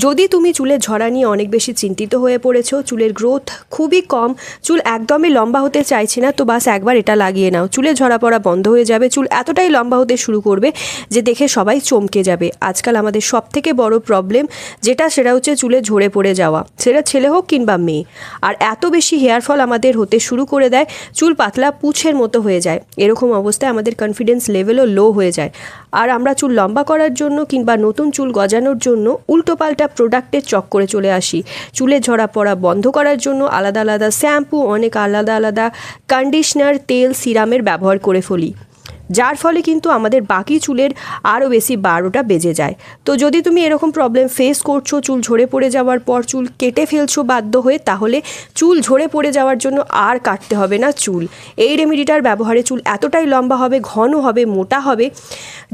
যদি তুমি চুলের ঝরা নিয়ে অনেক বেশি চিন্তিত হয়ে পড়েছো, চুলের গ্রোথ খুবই কম, চুল একদমই লম্বা হতে চাইছে না, তো বাস একবার এটা লাগিয়ে নাও, চুলের ঝরা পড়া বন্ধ হয়ে যাবে। চুল এতটাই লম্বা হতে শুরু করবে যে দেখে সবাই চমকে যাবে। আজকাল আমাদের সবথেকে বড় প্রবলেম সেটা হচ্ছে চুলে ঝরে পড়ে যাওয়া, সেটা ছেলে হোক কিংবা মেয়ে। আর এত বেশি হেয়ার ফল আমাদের হতে শুরু করে দেয়, চুল পাতলা পুঁছের মতো হয়ে যায়। এরকম অবস্থায় আমাদের কনফিডেন্স লেভেলও লো হয়ে যায়। আর আমরা চুল লম্বা করার জন্য কিংবা নতুন চুল গজানোর জন্য উল্টোপাল্টা প্রোডাক্টের চক্করে চলে আসি। চুলে ঝরা পড়া বন্ধ করার জন্য আলাদা আলাদা শ্যাম্পু, অনেক আলাদা আলাদা কন্ডিশনার, তেল, সিরামের ব্যবহার করে ফেলি, যার ফলে কিন্তু আমাদের বাকি চুলের আরও বেশি 12টা বেজে যায়। তো যদি তুমি এরকম প্রবলেম ফেস করছো, চুল ঝরে পড়ে যাওয়ার পর চুল কেটে ফেলছো বাধ্য হয়ে, তাহলে চুল ঝরে পড়ে যাওয়ার জন্য আর কাটতে হবে না চুল। এই রেমেডিটার ব্যবহারে চুল এতটাই লম্বা হবে, ঘন হবে, মোটা হবে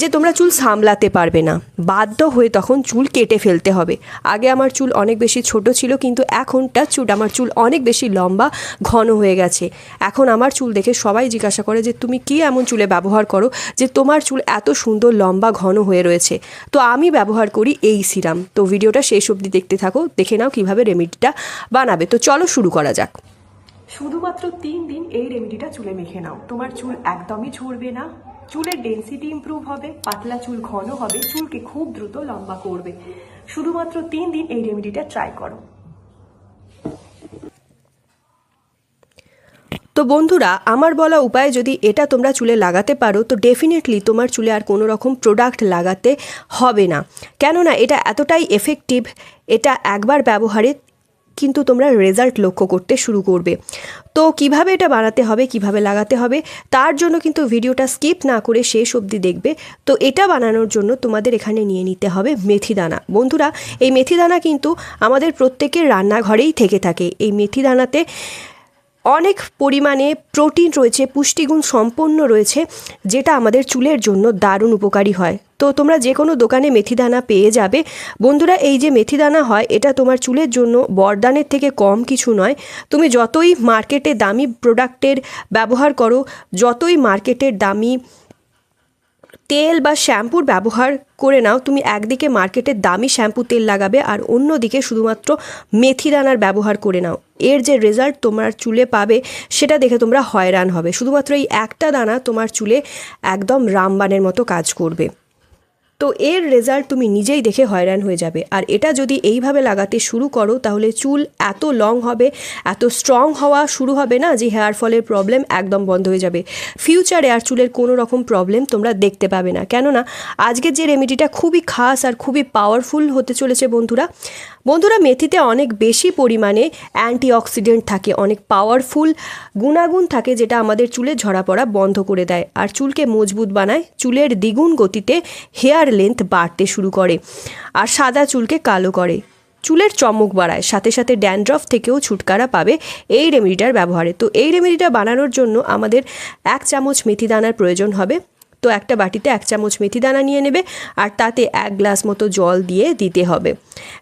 যে তোমরা চুল সামলাতে পারবে না, বাধ্য হয়ে তখন চুল কেটে ফেলতে হবে। আগে আমার চুল অনেক বেশি ছোট ছিল, কিন্তু এখন টাচউড আমার চুল অনেক বেশি লম্বা ঘন হয়ে গেছে। এখন আমার চুল দেখে সবাই জিজ্ঞাসা করে যে তুমি কি এমন চুলে ব্যবহার করো যে তোমার চুল এত সুন্দর লম্বা ঘন হয়ে রয়েছে। তো আমি ব্যবহার করি এই সিরাম। তো ভিডিওটা শেষ অবধি দেখতে থাকো, দেখে নাও কিভাবে রেমেডিটা বানাবে। তো চলো শুরু করা যাক। শুধুমাত্র 3 দিন এই রেমেডিটা চুলে মেখে নাও, তোমার চুল একদমই ঝরবে না, চুলের ডেন্সিটি ইমপ্রুভ হবে, পাতলা চুল ঘন হবে, চুলকে খুব দ্রুত লম্বা করবে। শুধুমাত্র 3 দিন এই রেমেডিটা ট্রাই করো। তো বন্ধুরা, আমার বলা উপায় যদি এটা তোমরা চুলে লাগাতে পারো, তো ডেফিনেটলি তোমার চুলে আর কোনো রকম প্রোডাক্ট লাগাতে হবে না। কেননা এটা এতটাই এফেক্টিভ, এটা একবার ব্যবহারে কিন্তু তোমরা রেজাল্ট লক্ষ্য করতে শুরু করবে। তো কিভাবে এটা বানাতে হবে, কিভাবে লাগাতে হবে, তার জন্য কিন্তু ভিডিওটা স্কিপ না করে শেষ অবধি দেখবে। তো এটা বানানোর জন্য তোমাদের এখানে নিয়ে নিতে হবে মেথি দানা। বন্ধুরা, এই মেথি দানা কিন্তু আমাদের প্রত্যেকের রান্নাঘরেই থেকে থাকে। এই মেথি দানাতে অনেক পরিমাণে প্রোটিন রয়েছে, পুষ্টিগুণ সম্পন্ন রয়েছে, যেটা আমাদের চুলের জন্য দারুণ উপকারী হয়। তো তোমরা যে কোনো দোকানে মেথি দানা পেয়ে যাবে। বন্ধুরা, এই যে মেথি দানা হয়, এটা তোমার চুলের জন্য বরদানের থেকে কম কিছু নয়। তুমি যতই মার্কেটে দামি প্রোডাক্টের ব্যবহার করো, যতই মার্কেটের দামি তেল বা শ্যাম্পুর ব্যবহার করে নাও, তুমি একদিকে মার্কেটের দামি শ্যাম্পু তেল লাগাবে আর অন্যদিকে শুধুমাত্র মেথি দানার ব্যবহার করে নাও, এর যে রেজাল্ট তোমার চুলে পাবে সেটা দেখে তোমরা হয়রান হবে। শুধুমাত্র এই একটা দানা তোমার চুলে একদম রামবানের মতো কাজ করবে। তো এর রেজাল্ট তুমি নিজেই দেখে হয়রান হয়ে যাবে। আর এটা যদি এইভাবে লাগাতে শুরু করো, তাহলে চুল এত লং হবে, এত স্ট্রং হওয়া শুরু হবে না যে হেয়ার ফলের প্রবলেম একদম বন্ধ হয়ে যাবে। ফিউচারে আর চুলের কোনো রকম প্রবলেম তোমরা দেখতে পাবে না। কেননা আজকের যে রেমেডিটা খুবই খাস আর খুবই পাওয়ারফুল হতে চলেছে। বন্ধুরা, মেথিতে অনেক বেশি পরিমাণে অ্যান্টিঅক্সিডেন্ট থাকে, অনেক পাওয়ারফুল গুণাগুণ থাকে, যেটা আমাদের চুলে ঝরা পড়া বন্ধ করে দেয় আর চুলকে মজবুত বানায়, চুলের দ্বিগুণ গতিতে হেয়ার লেন্থ বাড়তে শুরু করে আর সাদা চুলকে কালো করে, চুলের চমক বাড়ায়, সাথে সাথে ড্যান্ড্রফ থেকেও ছুটকারা পাবে এই রেমেডিটার ব্যবহারে। তো এই রেমেডিটা বানানোর জন্য আমাদের 1 চামচ মেথি দানার প্রয়োজন হবে। তো একটা বাটিতে 1 চামচ মেথি দানা নিয়ে নেবে আর তাতে 1 গ্লাস মতো জল দিয়ে দিতে হবে।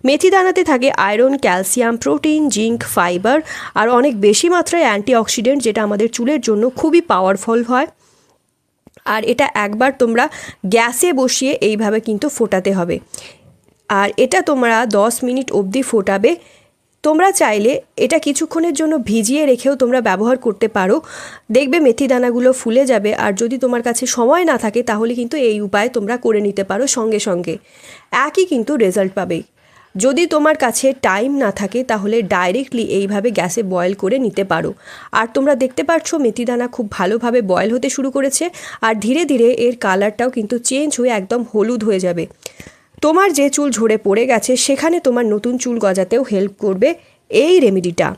মেথি দানাতে থাকে iron, calcium, protein, zinc, fibre আর অনেক বেশি মাত্রায় অ্যান্টিঅক্সিডেন্ট, যেটা আমাদের চুলের জন্য খুবই পাওয়ারফুল হয়। আর এটা একবার তোমরা গ্যাসে বসিয়ে এইভাবে কিন্তু ফোটাতে হবে। আর এটা তোমরা 10 মিনিট অবধি ফোটাবে। তোমরা চাইলে এটা কিছুক্ষণের জন্য ভিজিয়ে রেখেও তোমরা ব্যবহার করতে পারো, দেখবে মেথি দানাগুলো ফুলে যাবে। আর যদি তোমার কাছে সময় না থাকে, তাহলে কিন্তু এই উপায় তোমরা করে নিতে পারো সঙ্গে সঙ্গে, একই কিন্তু রেজাল্ট পাবে। যদি তোমার কাছে টাইম না থাকে, তাহলে ডাইরেক্টলি এইভাবে গ্যাসে বয়েল করে নিতে পারো। আর তোমরা দেখতে পাচ্ছ মেথি দানা খুব ভালোভাবে বয়েল হতে শুরু করেছে আর ধীরে ধীরে এর কালারটাও কিন্তু চেঞ্জ হয়ে একদম হলুদ হয়ে যাবে। তোমার যে চুল ঝরে পড়ে গেছে, সেখানে তোমার নতুন চুল গজাতেও হেল্প করবে এই রেমেডিটা।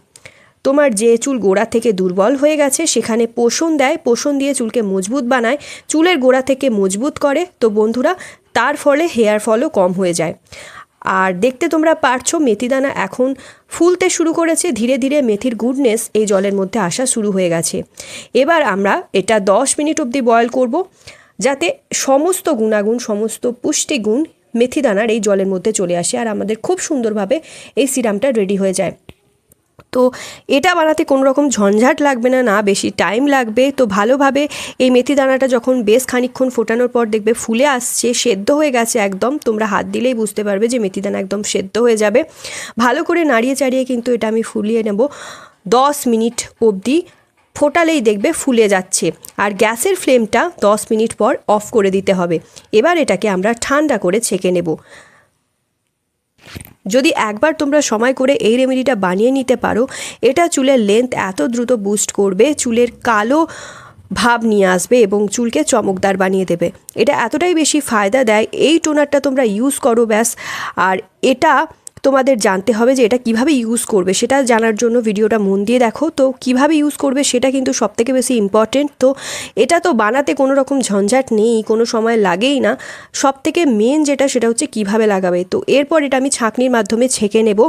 তোমার যে চুল গোড়া থেকে দুর্বল হয়ে গেছে, সেখানে পোষণ দেয়, পোষণ দিয়ে চুলকে মজবুত বানায়, চুলের গোড়া থেকে মজবুত করে। তো বন্ধুরা, তার ফলে হেয়ার ফলও কম হয়ে যায়। আর দেখতে তোমরা পারছো মেথি দানা এখন ফুলতে শুরু করেছে, ধীরে ধীরে মেথির গুডনেস এই জলের মধ্যে আসা শুরু হয়ে গেছে। এবার আমরা এটা 10 মিনিট অবধি বয়েল করব, যাতে সমস্ত গুণাগুণ, সমস্ত পুষ্টিগুণ মেথি দানার এই জলের মধ্যে চলে আসে আর আমাদের খুব সুন্দরভাবে এই সিরামটা রেডি হয়ে যায়। তো এটা বানাতে কোনো রকম ঝঞ্ঝাট লাগবে না, না বেশি টাইম লাগবে। তো ভালোভাবে এই মেথি দানাটা যখন বেশ খানিকক্ষণ ফোটানোর পর দেখবে ফুলে আসছে, সেদ্ধ হয়ে গেছে একদম, তোমরা হাত দিলেই বুঝতে পারবে যে মেথি দানা একদম সেদ্ধ হয়ে যাবে। ভালো করে নাড়িয়ে চাড়িয়ে কিন্তু এটা আমি ফুলিয়ে নেব 10 মিনিট অবধি। ফোটালেই দেখবে ফুলে যাচ্ছে। আর গ্যাসের ফ্লেমটা 10 মিনিট পর অফ করে দিতে হবে। এবার এটাকে আমরা ঠান্ডা করে ছেঁকে নেব। যদি একবার তোমরা সময় করে এই রেমেডিটা বানিয়ে নিতে পারো, এটা চুলের লেন্থ এত দ্রুত বুস্ট করবে, চুলের কালো ভাব নিয়ে আসবে এবং চুলকে চমকদার বানিয়ে দেবে। এটা এতটাই বেশি ফায়দা দেয়। এই টোনারটা তোমরা ইউজ করো ব্যাস। আর এটা তোমাদের জানতে হবে যে এটা কিভাবে ইউজ করবে, সেটা জানার জন্য ভিডিওটা মন দিয়ে দেখো। তো কিভাবে ইউজ করবে সেটা কিন্তু সবথেকে বেশি ইম্পর্টেন্ট। তো এটা তো বানাতে কোনো রকম ঝঞ্ঝাট নেই, কোনো সময় লাগেই না। সবথেকে মেন যেটা সেটা হচ্ছে কিভাবে লাগাবে। তো এরপর এটা আমি ছাঁকনির মাধ্যমে ছেঁকে নেব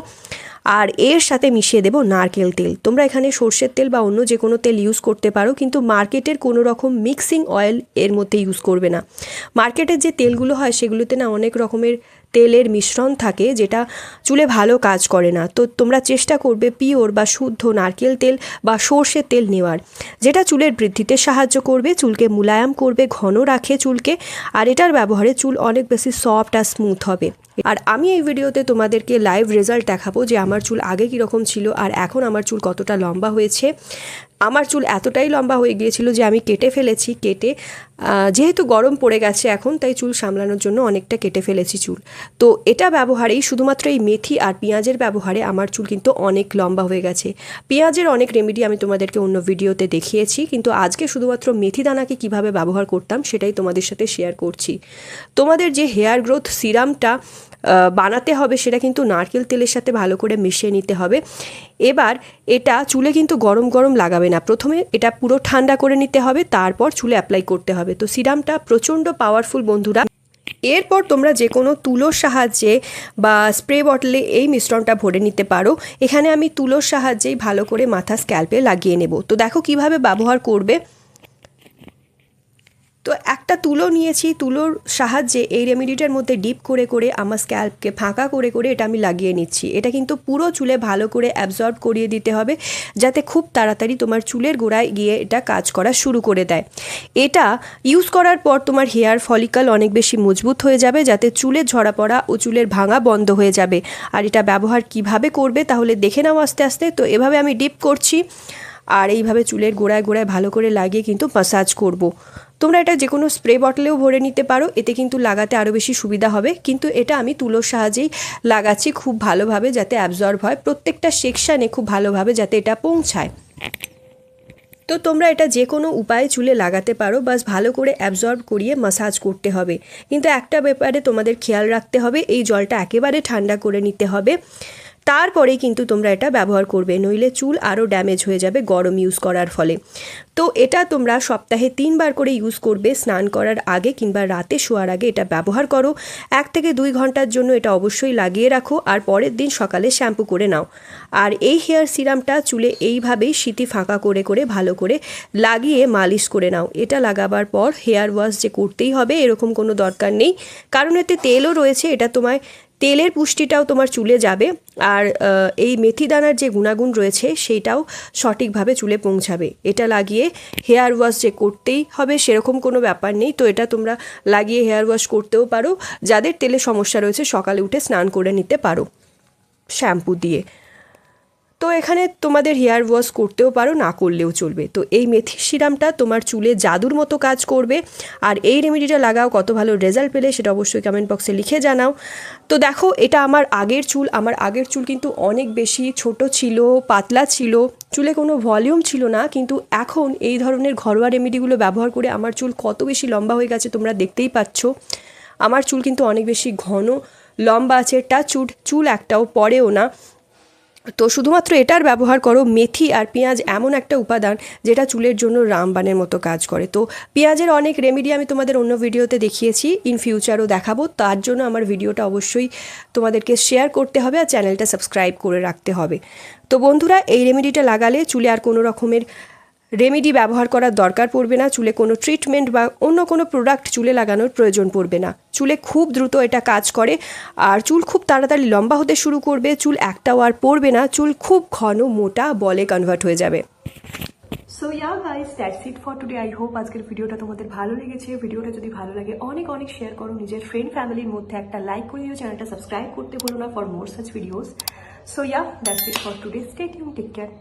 আর এর সাথে মিশিয়ে দেব নারকেল তেল। তোমরা এখানে সর্ষের তেল বা অন্য যে কোনো তেল ইউজ করতে পারো, কিন্তু মার্কেটের কোনো রকম মিক্সিং অয়েল এর মধ্যে ইউজ করবে না। মার্কেটের যে তেলগুলো হয় সেগুলোতে না অনেক রকমের তেলের মিশ্রণ থাকে, যেটা চুলে ভালো কাজ করে না। তো তোমরা চেষ্টা করবে পিওর বা শুদ্ধ নারকেল তেল বা সর্ষের তেল নেওয়ার, যেটা চুলের বৃদ্ধিতে সাহায্য করবে, চুলকে মুলায়ম করবে, ঘন রাখে চুলকে। আর এটার ব্যবহারে চুল অনেক বেশি সফট আর স্মুথ হবে। আর আমি এই ভিডিওতে তোমাদেরকে লাইভ রেজাল্ট দেখাবো যে আমার চুল আগে কীরকম ছিল আর এখন আমার চুল কতটা লম্বা হয়েছে। আমার চুল এতটাই লম্বা হয়ে গিয়েছিল যে আমি কেটে ফেলেছি। যেহেতু গরম পড়ে গেছে এখন, তাই চুল সামলানোর জন্য অনেকটা কেটে ফেলেছি চুল। তো এটা ব্যবহারেই, শুধুমাত্র এই মেথি আর পেঁয়াজের ব্যবহারে আমার চুল কিন্তু অনেক লম্বা হয়ে গেছে। পেঁয়াজের অনেক রেমেডি আমি তোমাদেরকে অন্য ভিডিওতে দেখিয়েছি, কিন্তু আজকে শুধুমাত্র মেথি দানাকে কিভাবে ব্যবহার করতাম সেটাই তোমাদের সাথে শেয়ার করছি। তোমাদের যে হেয়ার গ্রোথ সিরামটা বানাতে হবে সেটা কিন্তু নারকেল তেলের সাথে ভালো করে মিশিয়ে নিতে হবে। এবার এটা চুলে কিন্তু গরম গরম লাগাবে না, প্রথমে এটা পুরো ঠান্ডা করে নিতে হবে, তারপর চুলে অ্যাপ্লাই করতে হবে। তো সিরামটা প্রচণ্ড পাওয়ারফুল বন্ধুরা। এরপর তোমরা যে কোনো তুলোর সাহায্যে বা স্প্রে বটলে এই মিশ্রণটা ভরে নিতে পারো। এখানে আমি তুলোর সাহায্যেই ভালো করে মাথা স্ক্যাল্পে লাগিয়ে নেব। তো দেখো কিভাবে ব্যবহার করবে। তো একটা তুলো নিয়েছি, তুলোর সাহায্যে এই রেমেডিটার মধ্যে ডিপ করে করে আমার স্ক্যাল্পকে ফাঁকা করে করে এটা আমি লাগিয়ে নিচ্ছি। এটা কিন্তু পুরো চুলে ভালো করে অ্যাবজর্ব করিয়ে দিতে হবে, যাতে খুব তাড়াতাড়ি তোমার চুলের গোড়ায় গিয়ে এটা কাজ করা শুরু করে দেয়। এটা ইউজ করার পর তোমার হেয়ার ফলিকল অনেক বেশি মজবুত হয়ে যাবে, যাতে চুলের ঝরা পড়া ও চুলের ভাঙা বন্ধ হয়ে যাবে। আর এটা ব্যবহার কিভাবে করবে তাহলে দেখে নাও আস্তে আস্তে। তো এভাবে আমি ডিপ করছি আর এইভাবে চুলের গোড়ায় গোড়ায় ভালো করে লাগিয়ে কিন্তু মাসাজ করব। তোমরা এটা যে কোনো স্প্রে বটলেও ভরে নিতে পারো, এতে কিন্তু লাগাতে আরও বেশি সুবিধা হবে। কিন্তু এটা আমি তুলোর সাহায্যেই লাগাচ্ছি খুব ভালোভাবে, যাতে অ্যাবজর্ব হয় প্রত্যেকটা সেকশানে খুব ভালোভাবে, যাতে এটা পৌঁছায়। তো তোমরা এটা যে কোনো উপায়ে চুলে লাগাতে পারো, বাস ভালো করে অ্যাবজর্ব করিয়ে মাসাজ করতে হবে। কিন্তু একটা ব্যাপারে তোমাদের খেয়াল রাখতে হবে, এই জলটা একেবারে ঠান্ডা করে নিতে হবে, তারপরেই কিন্তু তোমরা এটা ব্যবহার করবে, নইলে চুল আরও ড্যামেজ হয়ে যাবে গরম ইউজ করার ফলে। তো এটা তোমরা সপ্তাহে 3 বার করে ইউজ করবে, স্নান করার আগে কিংবা রাতে শোয়ার আগে এটা ব্যবহার করো। 1 থেকে 2 ঘন্টার জন্য এটা অবশ্যই লাগিয়ে রাখো আর পরের দিন সকালে শ্যাম্পু করে নাও। আর এই হেয়ার সিরামটা চুলে এইভাবেই সিটি ফাঁকা করে করে ভালো করে লাগিয়ে মালিশ করে নাও। এটা লাগাবার পর হেয়ার ওয়াশ যে করতেই হবে এরকম কোনো দরকার নেই, কারণ এতে তেলও রয়েছে। এটা তোমায় তেলের পুষ্টিটাও তোমার চুলে যাবে, আর এই মেথি দানার যে গুণাগুণ রয়েছে সেইটাও সঠিকভাবে চুলে পৌঁছাবে। এটা লাগিয়ে হেয়ার ওয়াশ যে করতেই হবে সেরকম কোনো ব্যাপার নেই। তো এটা তোমরা লাগিয়ে হেয়ার ওয়াশ করতেও পারো, যাদের তেলের সমস্যা রয়েছে সকালে উঠে স্নান করে নিতে পারো শ্যাম্পু দিয়ে। তো এখানে তোমাদের হেয়ার ওয়াশ করতেও পারো, না করলেও চলবে। তো এই মেথি সিরামটা তোমার চুলে জাদুর মতো কাজ করবে। আর এই রেমেডিটা লাগাও, কত ভালো রেজাল্ট পেলে সেটা অবশ্যই কমেন্ট বক্সে লিখে জানাও। তো দেখো এটা আমার আগের চুল কিন্তু অনেক বেশি ছোট ছিল, পাতলা ছিল, চুলে কোনো ভলিউম ছিল না। কিন্তু এখন এই ধরনের ঘরোয়া রেমেডিগুলো ব্যবহার করে আমার চুল কত বেশি লম্বা হয়ে গেছে তোমরা দেখতেই পাচ্ছ। আমার চুল কিন্তু অনেক বেশি ঘন লম্বা আছে, টাচউড চুল একটাও পড়েও না। তো শুধুমাত্র এটার ব্যবহার করো। মেথি আর পেঁয়াজ এমন একটা উপাদান যেটা চুলের জন্য রামবাণের মতো কাজ করে। তো পেঁয়াজের অনেক রেমেডি আমি তোমাদের অন্য ভিডিওতে দেখিয়েছি, ইন ফিউচারও দেখাবো। তার জন্য আমার ভিডিওটা অবশ্যই তোমাদেরকে শেয়ার করতে হবে আর চ্যানেলটা সাবস্ক্রাইব করে রাখতে হবে। তো বন্ধুরা এই রেমেডিটা লাগালে চুলে আর কোনো রকমের রেমেডি ব্যবহার করার দরকার পড়বে না, চুলে কোনো ট্রিটমেন্ট বা অন্য কোনো প্রোডাক্ট চুলে লাগানোর প্রয়োজন পড়বে না। চুলে খুব দ্রুত এটা কাজ করে, আর চুল খুব তাড়াতাড়ি লম্বা হতে শুরু করবে, চুল একটাও আর পড়বে না, চুল খুব ঘন মোটা বলে কনভার্ট হয়ে যাবে। So yeah guys, that's it for today. I hope আজকের ভিডিওটা তোমাদের ভালো লেগেছে। ভিডিওটা যদি ভালো লাগে অনেক অনেক শেয়ার করো, নিজের ফ্রেন্ড ফ্যামিলির মধ্যে একটা লাইক করে দিও, চ্যানেলটা সাবস্ক্রাইব করতে ভুলো না for more such videos. So yeah, that's it for today. Stay tune, take care.